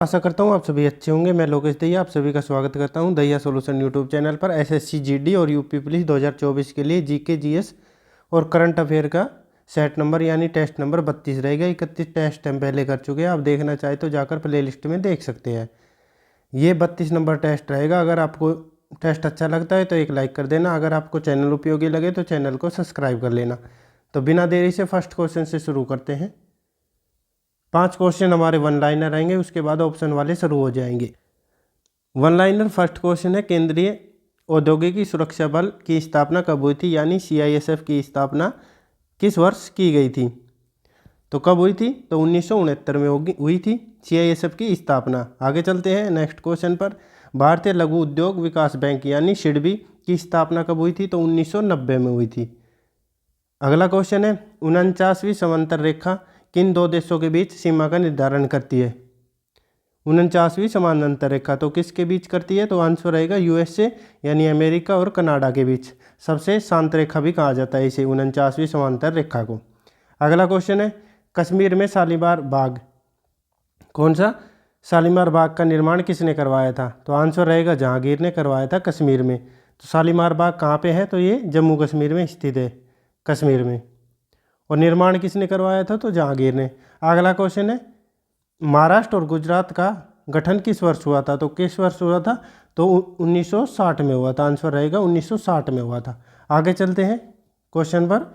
आशा करता हूँ आप सभी अच्छे होंगे। मैं लोकेश दहिया आप सभी का स्वागत करता हूँ दहिया सोल्यूशन यूट्यूब चैनल पर। एसएससी जीडी और यूपी पुलिस 2024 के लिए जीके जीएस और करंट अफेयर का सेट नंबर यानी टेस्ट नंबर 32 रहेगा। 31 टेस्ट हम पहले कर चुके हैं। आप देखना चाहे तो जाकर प्ले लिस्ट में देख सकते हैं। ये 32 नंबर टेस्ट रहेगा। अगर आपको टेस्ट अच्छा लगता है तो एक लाइक कर देना। अगर आपको चैनल उपयोगी लगे तो चैनल को सब्सक्राइब कर लेना। तो बिना देरी से फर्स्ट क्वेश्चन से शुरू करते हैं। 5 क्वेश्चन हमारे वन लाइनर रहेंगे, उसके बाद ऑप्शन वाले शुरू हो जाएंगे। वन लाइनर फर्स्ट क्वेश्चन है, केंद्रीय औद्योगिकी सुरक्षा बल की स्थापना कब हुई थी, यानी सीआईएसएफ की स्थापना किस वर्ष की गई थी। तो कब हुई थी, तो 1969 में हुई थी सीआईएसएफ की स्थापना। आगे चलते हैं नेक्स्ट क्वेश्चन पर। भारतीय लघु उद्योग विकास बैंक यानी सिडबी की स्थापना कब हुई थी, तो 1990 में हुई थी। अगला क्वेश्चन है, 49वीं समांतर रेखा किन दो देशों के बीच सीमा का निर्धारण करती है। 49वीं समानांतर रेखा तो किसके बीच करती है, तो आंसर रहेगा यूएसए यानी अमेरिका और कनाडा के बीच। सबसे शांत रेखा भी कहा जाता है इसे, 49वीं समांतर रेखा को। अगला क्वेश्चन है, कश्मीर में शालीमार बाग, कौन सा शालीमार बाग का निर्माण किसने करवाया था, तो आंसर रहेगा जहांगीर ने करवाया था कश्मीर में। तो शालीमार बाग कहाँ पे है, तो ये जम्मू कश्मीर में स्थित है, कश्मीर में। और निर्माण किसने करवाया था, तो जहांगीर ने। अगला क्वेश्चन है, महाराष्ट्र और गुजरात का गठन किस वर्ष हुआ था, तो किस वर्ष हुआ था, तो 1960 में हुआ था। आंसर रहेगा 1960 में हुआ था। आगे चलते हैं क्वेश्चन पर।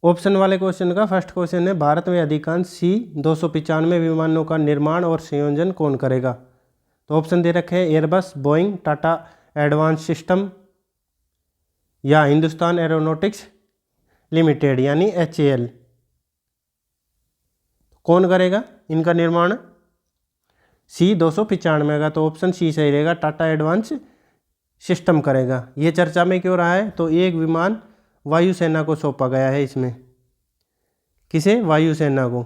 ऑप्शन वाले क्वेश्चन का फर्स्ट क्वेश्चन है, भारत में अधिकांश C-295 विमानों का निर्माण और संयोजन कौन करेगा। तो ऑप्शन दे रखे हैं, Airbus, Boeing, Tata advance system या हिंदुस्तान एरोनॉटिक्स लिमिटेड यानी HAL। कौन करेगा इनका निर्माण, C-295 का। तो ऑप्शन सी सही रहेगा, टाटा एडवांस सिस्टम करेगा। ये चर्चा में क्यों रहा है, तो एक विमान वायुसेना को सौंपा गया है इसमें। किसे, वायुसेना को।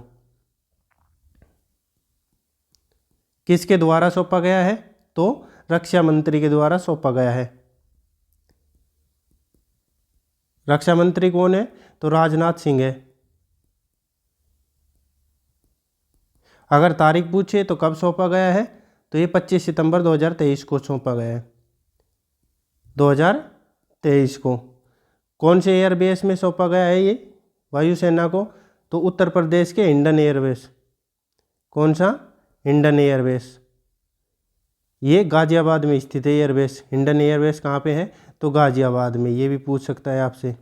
किसके द्वारा सौंपा गया है, तो रक्षा मंत्री के द्वारा सौंपा गया है। रक्षा मंत्री कौन है, तो राजनाथ सिंह है। अगर तारीख पूछे तो कब सौंपा गया है, तो ये 25 सितंबर 2023 को सौंपा गया है, 2023 को। कौन से एयरबेस में सौंपा गया है ये वायुसेना को, तो उत्तर प्रदेश के हिंडन एयरबेस। कौन सा, हिंडन एयरबेस। ये गाजियाबाद में स्थित है एयरबेस। हिंडन एयरबेस कहाँ पे है, तो गाजियाबाद में। ये भी पूछ सकता है आपसे,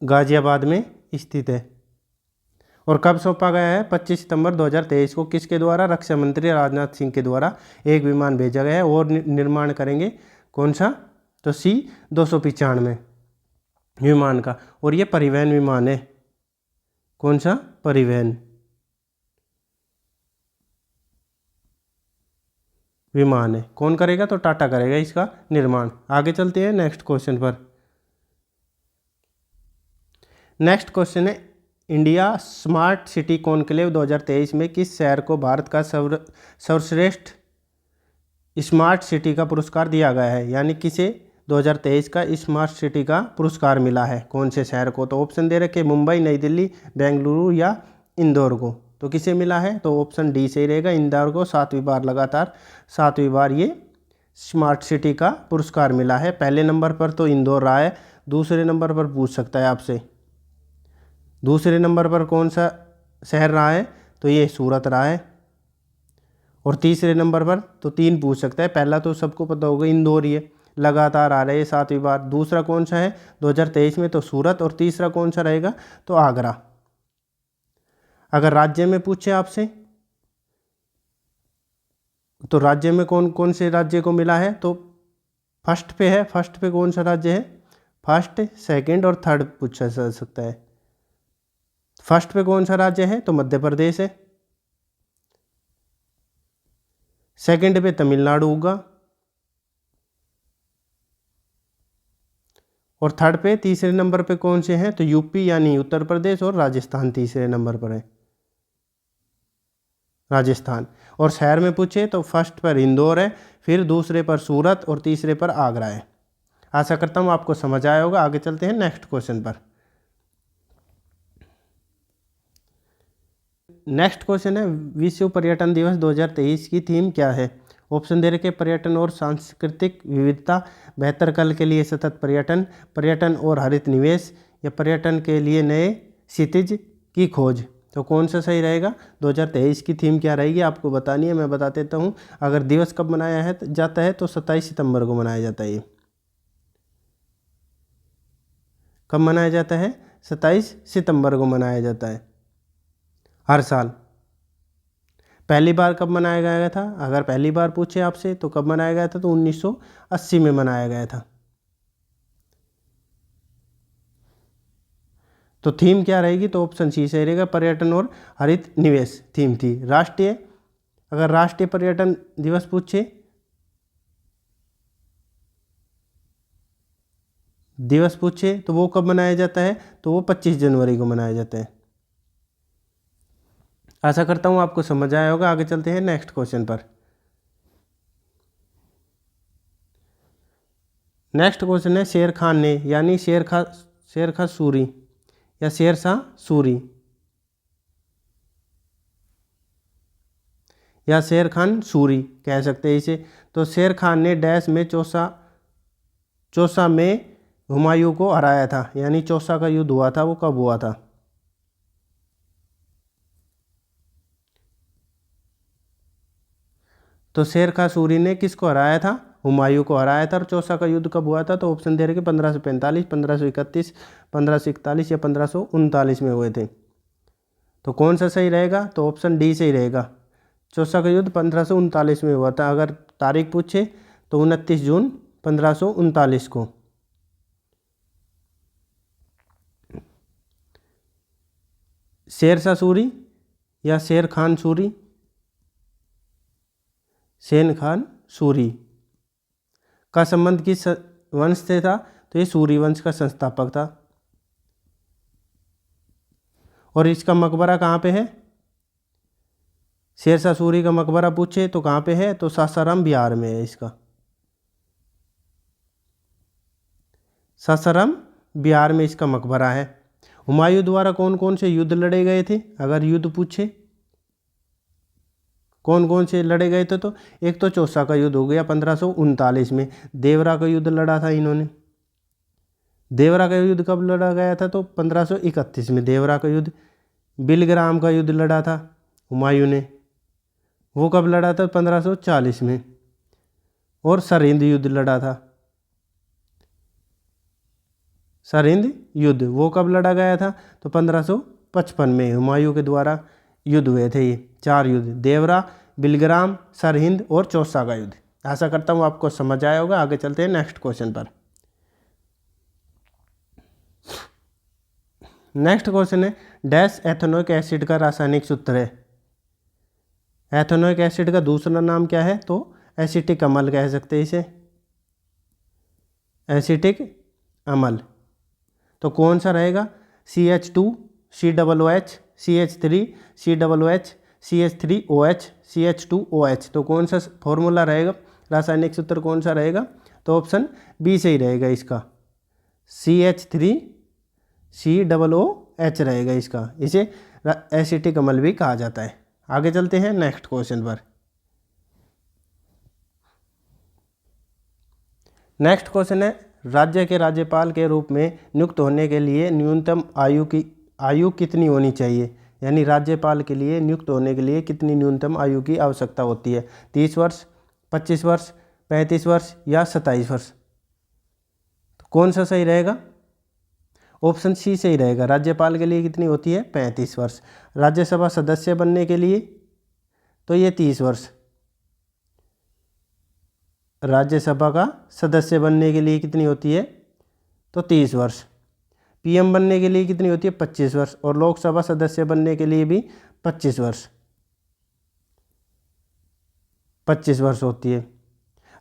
गाजियाबाद में स्थित है। और कब सौंपा गया है, 25 सितंबर 2023 को। किसके द्वारा, रक्षा मंत्री राजनाथ सिंह के द्वारा एक विमान भेजा गया है और निर्माण करेंगे कौन सा, तो C-295 विमान का। और ये परिवहन विमान है, कौन सा, परिवहन विमान है। कौन करेगा, तो टाटा करेगा इसका निर्माण। आगे चलते हैं नेक्स्ट क्वेश्चन पर। नेक्स्ट क्वेश्चन है, इंडिया स्मार्ट सिटी कॉन्क्लेव 2023 में किस शहर को भारत का सर्वश्रेष्ठ स्मार्ट सिटी का पुरस्कार दिया गया है, यानी किसे 2023 का स्मार्ट सिटी का पुरस्कार मिला है, कौन से शहर को। तो ऑप्शन दे रखे, मुंबई, नई दिल्ली, बेंगलुरु या इंदौर को। तो किसे मिला है, तो ऑप्शन डी सही रहेगा, इंदौर को 7वीं बार लगातार 7वीं बार ये स्मार्ट सिटी का पुरस्कार मिला है। पहले नंबर पर तो इंदौर रहा है, दूसरे नंबर पर पूछ सकता है आपसे, दूसरे नंबर पर कौन सा शहर रहा है, तो ये सूरत रहा है। और तीसरे नंबर पर तो 3 पूछ सकता है। पहला तो सबको पता होगा, इंदौर, ये लगातार आ रहे हैं 7वीं बार। दूसरा कौन सा है 2023 में, तो सूरत। और तीसरा कौन सा रहेगा, तो आगरा। अगर राज्य में पूछे आपसे, तो राज्य में कौन कौन से राज्य को मिला है, तो फर्स्ट पे है। फर्स्ट पे कौन सा राज्य है, फर्स्ट, सेकंड और थर्ड पूछा जा सकता है। फर्स्ट पे कौन सा राज्य है, तो मध्य प्रदेश है। सेकंड पे तमिलनाडु होगा। और थर्ड पे, तीसरे नंबर पे कौन से हैं, तो यूपी यानी उत्तर प्रदेश और राजस्थान तीसरे नंबर पर है, राजस्थान। और शहर में पूछे तो फर्स्ट पर इंदौर है, फिर दूसरे पर सूरत और तीसरे पर आगरा है। आशा करता हूँ आपको समझ आया होगा। आगे चलते हैं नेक्स्ट क्वेश्चन पर। नेक्स्ट क्वेश्चन है, विश्व पर्यटन दिवस 2023 की थीम क्या है? ऑप्शन दे रखे, पर्यटन और सांस्कृतिक विविधता, बेहतर कल के लिए सतत पर्यटन, पर्यटन और हरित निवेश, या पर्यटन के लिए नए क्षितिज की खोज। तो कौन सा सही रहेगा? 2023 की थीम क्या रहेगी आपको बतानी है, मैं बता देता हूँ। अगर दिवस कब मनाया है जाता है तो 27 सितंबर को मनाया जाता है। ये कब मनाया जाता है? 27 सितंबर को मनाया जाता है हर साल। पहली बार कब मनाया गया था? अगर पहली बार पूछे आपसे तो कब मनाया गया था, तो 1980 में मनाया गया था। तो थीम क्या रहेगी? तो ऑप्शन सी सही रहेगा, पर्यटन और हरित निवेश थीम थी। राष्ट्रीय, अगर राष्ट्रीय पर्यटन दिवस पूछे, तो वो कब मनाया जाता है? तो वो 25 जनवरी को मनाया जाता है। आशा करता हूँ आपको समझ आया होगा। आगे चलते हैं नेक्स्ट क्वेश्चन पर। नेक्स्ट क्वेश्चन है, शेर खान ने, यानी शेर खा सूरी या शेरशाह सूरी या शेर खान सूरी कह सकते हैं इसे। तो शेर खान ने डैश में चौसा में हुमायूं को हराया था, यानी चौसा का युद्ध हुआ था, वो कब हुआ था? तो शेर खां सूरी ने किसको हराया था? हुमायूं को हराया था। और चौसा का युद्ध कब हुआ था? तो ऑप्शन दे रहे 1545, 1531, 1541 या 1539 में हुए थे। तो कौन सा सही रहेगा? तो ऑप्शन डी सही रहेगा। चौसा का युद्ध 1539 में हुआ था। अगर तारीख पूछे तो 29 जून 1539 को। शेरशाह सूरी या शेर खान सूरी? शेर खान सूरी का संबंध किस वंश से था? तो ये सूरी वंश का संस्थापक था। और इसका मकबरा कहाँ पे है? शेरशाह सूरी का मकबरा पूछे तो कहाँ पे है? तो सासाराम बिहार में है। इसका सासाराम बिहार में इसका मकबरा है। हुमायूं द्वारा कौन कौन से युद्ध लड़े गए थे? अगर युद्ध पूछे कौन कौन से लड़े गए थे, तो एक तो चौसा का युद्ध हो गया 1539 में। देवरा का युद्ध लड़ा था इन्होंने। देवरा का युद्ध कब लड़ा गया था? तो 1531 में देवरा का युद्ध। बिलग्राम का युद्ध लड़ा था हुमायूं ने, वो कब लड़ा था? 1540 में। और सरहिंद युद्ध लड़ा था। सरहिंद युद्ध वो कब लड़ा गया था? तो 1555 में हुमायूं के द्वारा युद्ध हुए थे। ये 4 युद्ध, देवरा, बिलग्राम, सरहिंद और चौसा का युद्ध। आशा करता हूँ आपको समझ आया होगा। आगे चलते हैं नेक्स्ट क्वेश्चन पर। नेक्स्ट क्वेश्चन है, डैश एथेनोइक एसिड का रासायनिक सूत्र है? एथेनोइक एसिड का दूसरा नाम क्या है? तो एसिटिक अम्ल कह सकते हैं इसे, एसिटिक अम्ल। तो कौन सा रहेगा? CH2 COOH CH3 COOH CH3OH CH2OH। तो कौन सा फॉर्मूला रहेगा? रासायनिक सूत्र कौन सा रहेगा? तो ऑप्शन बी सही रहेगा इसका, CH3 COOH रहेगा इसका। इसे एसिटिक अम्ल भी कहा जाता है। आगे चलते हैं नेक्स्ट क्वेश्चन पर। नेक्स्ट क्वेश्चन है, राज्य के राज्यपाल के रूप में नियुक्त होने के लिए न्यूनतम आयु कितनी होनी चाहिए? यानी राज्यपाल के लिए नियुक्त होने के लिए कितनी न्यूनतम आयु की आवश्यकता होती है? 30 वर्ष, 25 वर्ष, 35 वर्ष या 27 वर्ष? तो कौन सा सही रहेगा? ऑप्शन सी सही रहेगा। राज्यपाल के लिए कितनी होती है? 35 वर्ष। राज्यसभा सदस्य बनने के लिए तो ये 30 वर्ष। राज्यसभा का सदस्य बनने के लिए कितनी होती है? तो 30 वर्ष। PM बनने के लिए कितनी होती है? 25 वर्ष। और लोकसभा सदस्य बनने के लिए भी 25 वर्ष, 25 वर्ष होती है।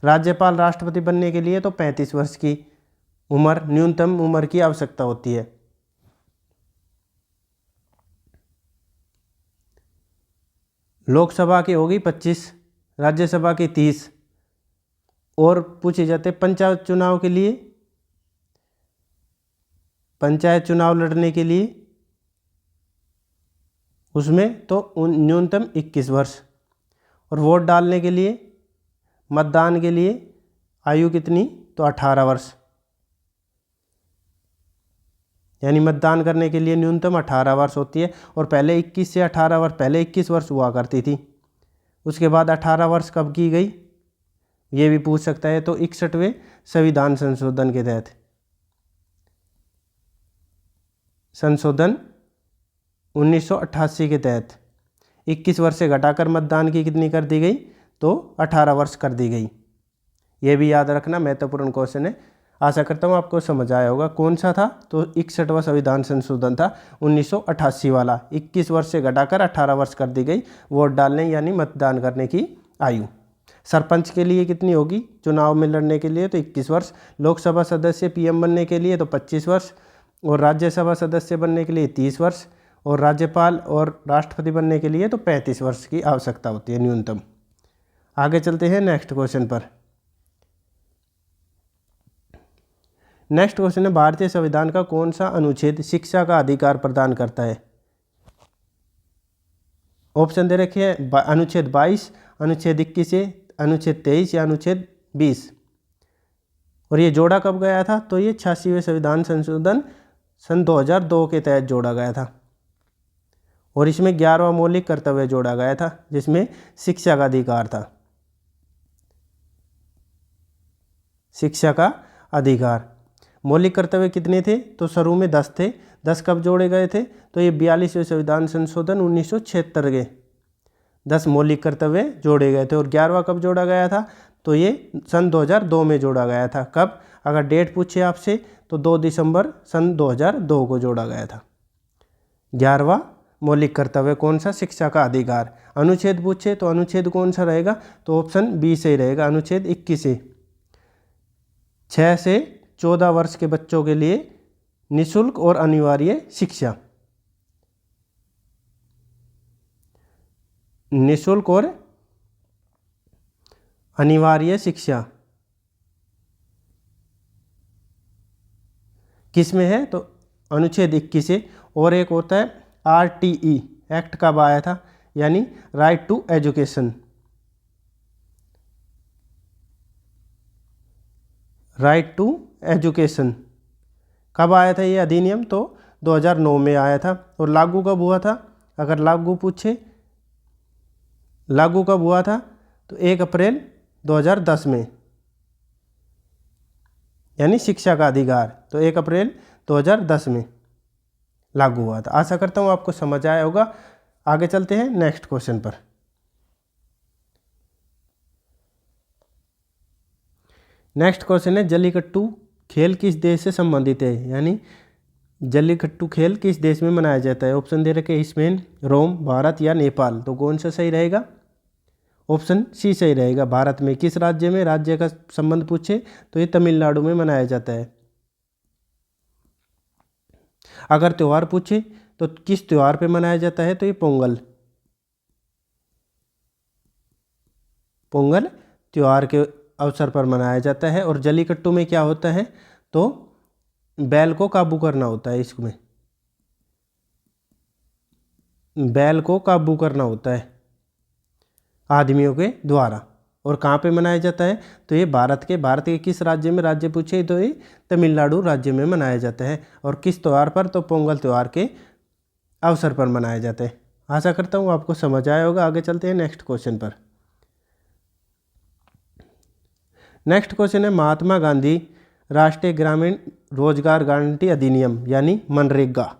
राज्यपाल राष्ट्रपति बनने के लिए तो 35 वर्ष की उम्र, न्यूनतम उम्र की आवश्यकता होती है। लोकसभा की होगी 25, राज्यसभा की 30। और पूछे जाते पंचायत चुनाव के लिए, पंचायत चुनाव लड़ने के लिए उसमें तो न्यूनतम 21 वर्ष। और वोट डालने के लिए, मतदान के लिए आयु कितनी, तो 18 वर्ष। यानी मतदान करने के लिए न्यूनतम 18 वर्ष होती है। और पहले 21 से 18 वर्ष, पहले 21 वर्ष हुआ करती थी, उसके बाद 18 वर्ष कब की गई, ये भी पूछ सकता है। तो 61वें संविधान संशोधन के तहत, संशोधन 1988 के तहत 21 वर्ष से घटाकर मतदान की कितनी कर दी गई, तो 18 वर्ष कर दी गई। ये भी याद रखना, महत्वपूर्ण क्वेश्चन है। आशा करता हूँ आपको समझ आया होगा। कौन सा था, तो 61वां संविधान संशोधन था 1988 वाला। 21 वर्ष से घटाकर 18 वर्ष कर दी गई वोट डालने यानी मतदान करने की आयु। सरपंच के लिए कितनी होगी चुनाव में लड़ने के लिए, तो 21 वर्ष। लोकसभा सदस्य पीएम बनने के लिए तो 25 वर्ष। और राज्यसभा सदस्य बनने के लिए 30 वर्ष। और राज्यपाल और राष्ट्रपति बनने के लिए तो 35 वर्ष की आवश्यकता होती है न्यूनतम। आगे चलते हैं नेक्स्ट क्वेश्चन पर। नेक्स्ट क्वेश्चन है, भारतीय संविधान का कौन सा अनुच्छेद शिक्षा का अधिकार प्रदान करता है। ऑप्शन दे रखे हैं, अनुच्छेद 22, अनुच्छेद 21, अनुच्छेद 23 या अनुच्छेद 20। और ये जोड़ा कब गया था, तो ये 86वें संविधान संशोधन सन 2002 के तहत जोड़ा गया था। और इसमें 11वां मौलिक कर्तव्य जोड़ा गया था, जिसमें शिक्षा का अधिकार था। शिक्षा का अधिकार। मौलिक कर्तव्य कितने थे, तो शुरू में 10 थे। 10 कब जोड़े गए थे, तो ये 42वें संविधान संशोधन 1976 के 10 मौलिक कर्तव्य जोड़े गए थे। और 11वां कब जोड़ा गया था, तो ये सन 2002 में जोड़ा गया था। कब, अगर डेट पूछे आपसे तो 2 दिसंबर सन 2002 को जोड़ा गया था। 11वां मौलिक कर्तव्य कौन सा, शिक्षा का अधिकार। अनुच्छेद पूछे तो अनुच्छेद कौन सा रहेगा, तो ऑप्शन बी से ही रहेगा, अनुच्छेद 21 से। 6 से 14 वर्ष के बच्चों के लिए निःशुल्क और अनिवार्य शिक्षा। निःशुल्क और अनिवार्य शिक्षा किस में है, तो अनुच्छेद 21 से। और एक होता है RTE एक्ट कब आया था, यानी right to education. Right to education कब आया था ये अधिनियम, तो 2009 में आया था। और लागू कब हुआ था, अगर लागू पूछे, लागू कब हुआ था, तो 1 अप्रैल 2010 में, यानी शिक्षा का अधिकार तो 1 अप्रैल 2010 में लागू हुआ था। आशा करता हूँ आपको समझ आया होगा। आगे चलते हैं नेक्स्ट क्वेश्चन पर। नेक्स्ट क्वेश्चन है, जल्लीकट्टू खेल किस देश से संबंधित है, यानी जल्लीकट्टू खेल किस देश में मनाया जाता है। ऑप्शन दे रखे, स्पेन, रोम, भारत या नेपाल। तो कौन सा सही रहेगा, ऑप्शन सी सही रहेगा। भारत में किस राज्य में, राज्य का संबंध पूछे तो ये तमिलनाडु में मनाया जाता है। अगर त्यौहार पूछे तो किस त्यौहार पे मनाया जाता है, तो ये पोंगल। पोंगल त्यौहार के अवसर पर मनाया जाता है। और जल्लीकट्टू में क्या होता है, तो बैल को काबू करना होता है। इसमें बैल को काबू करना होता है आदमियों के द्वारा। और कहाँ पे मनाया जाता है, तो ये भारत के किस राज्य में, राज्य पूछे तो ये तमिलनाडु राज्य में मनाया जाता है। और किस त्यौहार पर, तो पोंगल त्यौहार के अवसर पर मनाया जाता है। आशा करता हूँ आपको समझ आया होगा। आगे चलते हैं नेक्स्ट क्वेश्चन पर। नेक्स्ट क्वेश्चन है, महात्मा गांधी राष्ट्रीय ग्रामीण रोजगार गारंटी अधिनियम यानी मनरेगा।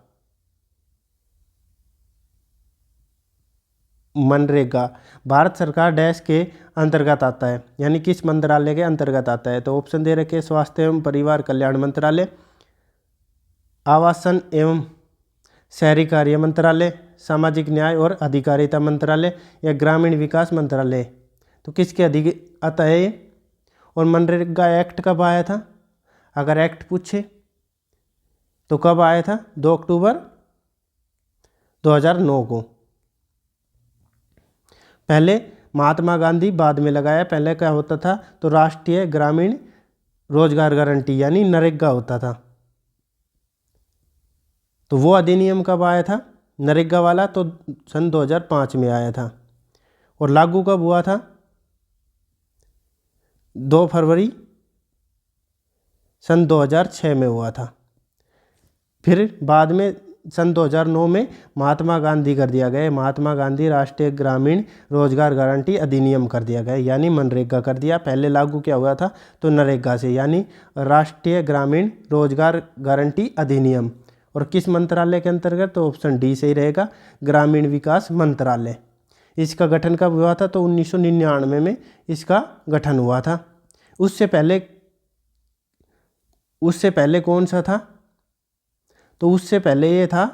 मनरेगा भारत सरकार डैश के अंतर्गत आता है, यानी किस मंत्रालय के अंतर्गत आता है। तो ऑप्शन दे रखे, स्वास्थ्य एवं परिवार कल्याण मंत्रालय, आवासन एवं शहरी कार्य मंत्रालय, सामाजिक न्याय और अधिकारिता मंत्रालय या ग्रामीण विकास मंत्रालय। तो किसके अधिक आता है ये। और मनरेगा एक्ट कब आया था, अगर एक्ट पूछे तो कब आया था, 2 अक्टूबर 2009 को। पहले महात्मा गांधी बाद में लगाया, पहले क्या होता था, तो राष्ट्रीय ग्रामीण रोजगार गारंटी यानी नरेगा होता था। तो वो अधिनियम कब आया था, नरेगा वाला तो सन 2005 में आया था। और लागू कब हुआ था? 2 फरवरी सन 2006 में हुआ था। फिर बाद में सन 2009 में महात्मा गांधी कर दिया गया, महात्मा गांधी राष्ट्रीय ग्रामीण रोजगार गारंटी अधिनियम कर दिया गया, यानी मनरेगा कर दिया। पहले लागू क्या हुआ था? तो नरेगा से, यानी राष्ट्रीय ग्रामीण रोजगार गारंटी अधिनियम। और किस मंत्रालय के अंतर्गत? तो ऑप्शन डी सही रहेगा, ग्रामीण विकास मंत्रालय। इसका गठन कब हुआ था? तो 1999 में इसका गठन हुआ था। उससे पहले कौन सा था? तो उससे पहले ये था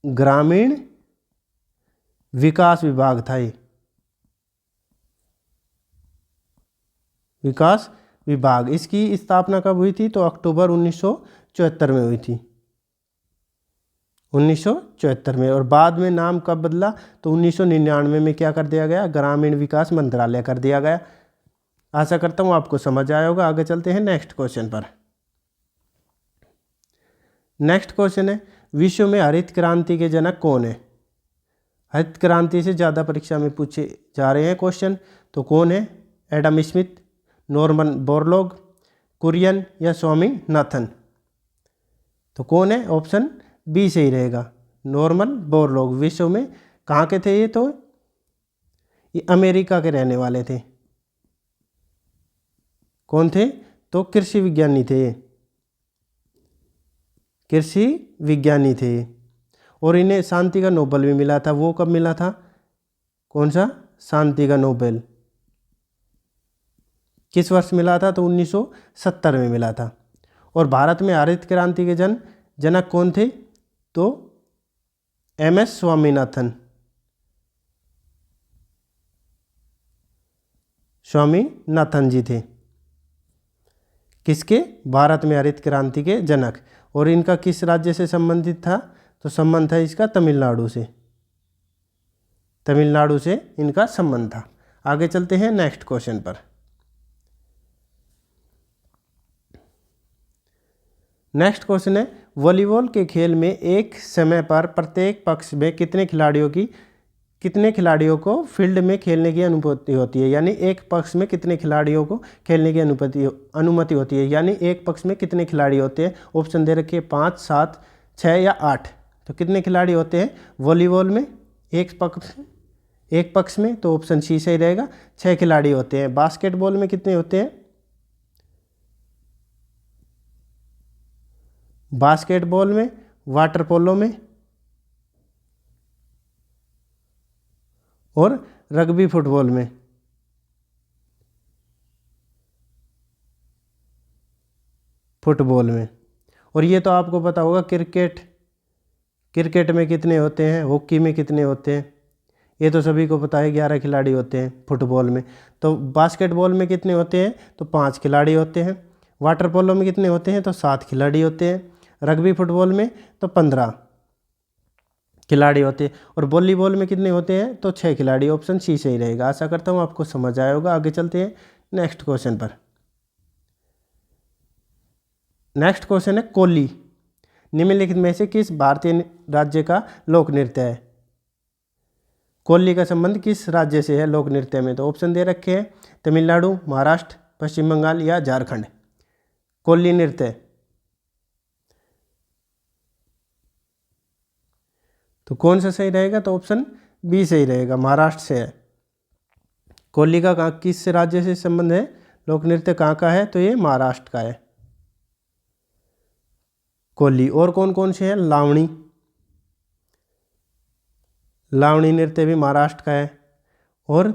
ग्रामीण विकास विभाग था। ये विकास विभाग, इसकी स्थापना कब हुई थी? तो अक्टूबर 1974 में हुई थी, 1974 में। और बाद में नाम कब बदला? तो 1999 में क्या कर दिया गया? ग्रामीण विकास मंत्रालय कर दिया गया। आशा करता हूँ आपको समझ आया होगा। आगे चलते हैं नेक्स्ट क्वेश्चन पर। नेक्स्ट क्वेश्चन है, विश्व में हरित क्रांति के जनक कौन है? हरित क्रांति से ज़्यादा परीक्षा में पूछे जा रहे हैं क्वेश्चन। तो कौन है? Adam Smith, Norman Borlaug, Kurien या स्वामीनाथन? तो कौन है? ऑप्शन बी सही रहेगा, नॉर्मन बोरलॉग। विश्व में कहाँ के थे ये? तो ये अमेरिका के रहने वाले थे। कौन थे? तो कृषि विज्ञानी थे ये, कृषि विज्ञानी थे। और इन्हें शांति का नोबेल भी मिला था। वो कब मिला था? कौन सा? शांति का नोबेल किस वर्ष मिला था? तो 1970 में मिला था। और भारत में हरित क्रांति के जनक कौन थे? तो एमएस स्वामीनाथन, स्वामीनाथन जी थे। किसके? भारत में हरित क्रांति के जनक। और इनका किस राज्य से संबंधित था? तो संबंध था इसका तमिलनाडु से, तमिलनाडु से इनका संबंध था। आगे चलते हैं नेक्स्ट क्वेश्चन पर। नेक्स्ट क्वेश्चन है, वॉलीबॉल के खेल में एक समय पर प्रत्येक पक्ष में कितने खिलाड़ियों को फील्ड में खेलने की अनुमति होती है? यानी एक पक्ष में कितने खिलाड़ियों को खेलने की अनुमति होती है? यानी एक पक्ष में कितने खिलाड़ी होते हैं? ऑप्शन दे रखे 5, 7, 6 या 8। तो कितने खिलाड़ी होते हैं वॉलीबॉल में एक पक्ष में? तो ऑप्शन सी सही रहेगा, 6 खिलाड़ी होते हैं। बास्केटबॉल में कितने होते हैं? बास्केटबॉल में, वाटर पोलो में और रग्बी फुटबॉल में। और ये तो आपको पता होगा, क्रिकेट में कितने होते हैं, हॉकी में कितने होते हैं, ये तो सभी को पता है, 11 खिलाड़ी होते हैं फुटबॉल में। तो बास्केटबॉल में कितने होते हैं? तो 5 खिलाड़ी होते हैं। वाटर पोलो में कितने होते हैं? तो 7 खिलाड़ी होते हैं। रग्बी फुटबॉल में तो 15 खिलाड़ी होते हैं। और वॉलीबॉल में कितने होते हैं? तो 6 खिलाड़ी। ऑप्शन सी सही रहेगा। आशा करता हूँ आपको समझ आया होगा। आगे चलते हैं नेक्स्ट क्वेश्चन पर। नेक्स्ट क्वेश्चन है, कोली निम्नलिखित में से किस भारतीय राज्य का लोक नृत्य है? कोली का संबंध किस राज्य से है लोक नृत्य में? तो ऑप्शन दे रखे हैं, तमिलनाडु, महाराष्ट्र, पश्चिम बंगाल या झारखंड। कोली नृत्य, तो कौन सा सही रहेगा? तो ऑप्शन बी सही रहेगा, महाराष्ट्र से है। कोली का किस राज्य से संबंध है? लोक नृत्य कहाँ का है? तो ये महाराष्ट्र का है कोली। और कौन कौन से हैं? लावणी नृत्य भी महाराष्ट्र का है। और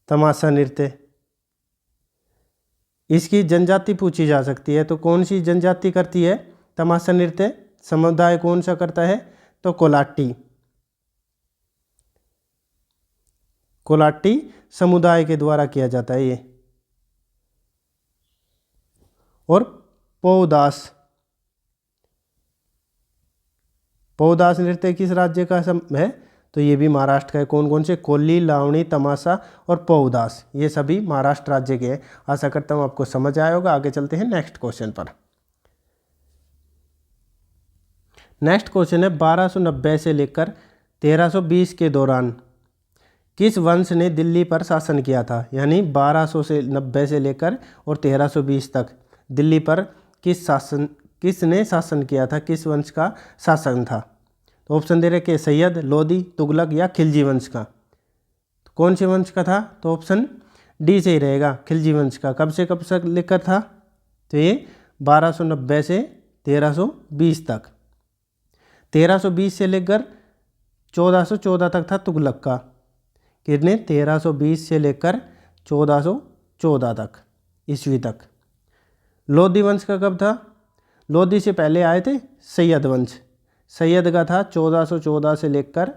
तमाशा नृत्य, इसकी जनजाति पूछी जा सकती है। तो कौन सी जनजाति करती है तमाशा नृत्य? समुदाय कौन सा करता है? तो कोलाटी समुदाय के द्वारा किया जाता है ये। और पौदास नृत्य किस राज्य का है? तो ये भी महाराष्ट्र का है। कौन कौन से? कोली, लावणी, तमाशा और पौदास, ये सभी महाराष्ट्र राज्य के हैं। आशा करता हूँ आपको समझ आया होगा। आगे चलते हैं नेक्स्ट क्वेश्चन पर। नेक्स्ट क्वेश्चन है 1290 से लेकर 1320 के दौरान किस वंश ने दिल्ली पर शासन किया था। यानी 1290 से लेकर और 1320 तक दिल्ली पर किसने शासन किया था, किस वंश का शासन था। तो ऑप्शन दे रखे सैयद, लोदी, तुगलक या खिलजी वंश का। तो कौन से वंश का था, तो ऑप्शन डी से ही रहेगा, खिलजी वंश का। कब से लेकर था, तो ये 1290 से 1320 तक। 1320 से लेकर 1414 तक था तुगलक का। कितने, 1320 से लेकर 1414 तक ईस्वी तक। लोधी वंश का कब था, लोधी से पहले आए थे सैयद वंश। सैयद का था 1414 से लेकर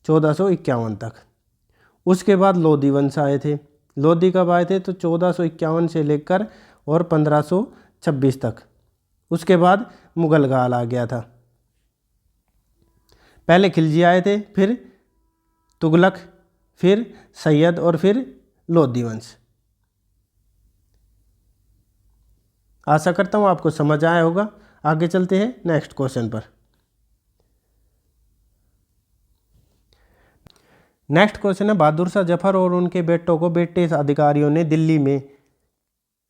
1451 तक। उसके बाद लोधी वंश आए थे। लोधी कब आए थे, तो 1451 से लेकर और 1526 तक। उसके बाद मुगल काल आ गया था। पहले खिलजी आए थे, फिर तुगलक, फिर सैयद और फिर लोधी वंश। आशा करता हूँ आपको समझ आया होगा। आगे चलते हैं नेक्स्ट क्वेश्चन पर। नेक्स्ट क्वेश्चन है बहादुर शाह जफर और उनके बेटों को ब्रिटिश अधिकारियों ने दिल्ली में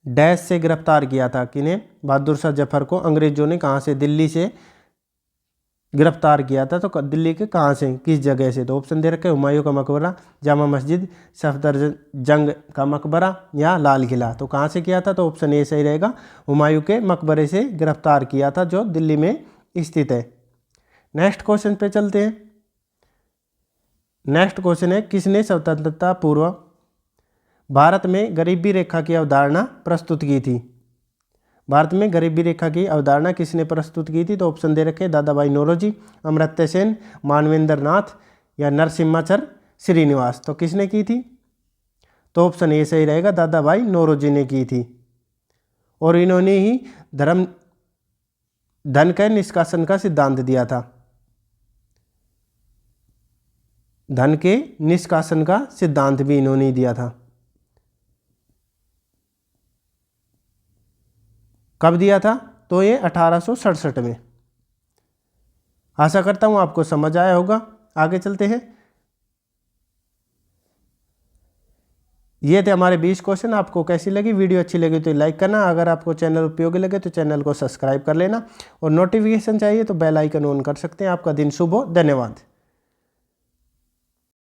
डैश से गिरफ्तार किया था। किन्हें, बहादुर शाह जफर को अंग्रेजों ने कहाँ से, दिल्ली से गिरफ्तार किया था। तो दिल्ली के कहाँ से, किस जगह से। तो ऑप्शन दे रखे हुमायूं का मकबरा, जामा मस्जिद, सफदरजंग का मकबरा या लाल किला। तो कहाँ से किया था, तो ऑप्शन ए सही रहेगा, हुमायूं के मकबरे से गिरफ्तार किया था, जो दिल्ली में स्थित है। नेक्स्ट क्वेश्चन पे चलते हैं। नेक्स्ट क्वेश्चन है किसने स्वतंत्रता पूर्व भारत में गरीबी रेखा की अवधारणा प्रस्तुत की थी। भारत में गरीबी रेखा की अवधारणा किसने प्रस्तुत की थी। तो ऑप्शन दे रखे दादा भाई नौरोजी, अमर्त्य सेन, मानवेंद्र नाथ या नरसिम्हाचर श्रीनिवास। तो किसने की थी, तो ऑप्शन ए सही रहेगा, दादा भाई नौरोजी ने की थी। और इन्होंने ही धन के निष्कासन का सिद्धांत दिया था। धन के निष्कासन का सिद्धांत भी इन्होंने दिया था। कब दिया था, तो ये 1867 में। आशा करता हूँ आपको समझ आया होगा। आगे चलते हैं। ये थे हमारे 20 क्वेश्चन। आपको कैसी लगी वीडियो, अच्छी लगी तो लाइक करना। अगर आपको चैनल उपयोगी लगे तो चैनल को सब्सक्राइब कर लेना और नोटिफिकेशन चाहिए तो बेल आइकन ऑन कर सकते हैं। आपका दिन शुभ हो। धन्यवाद।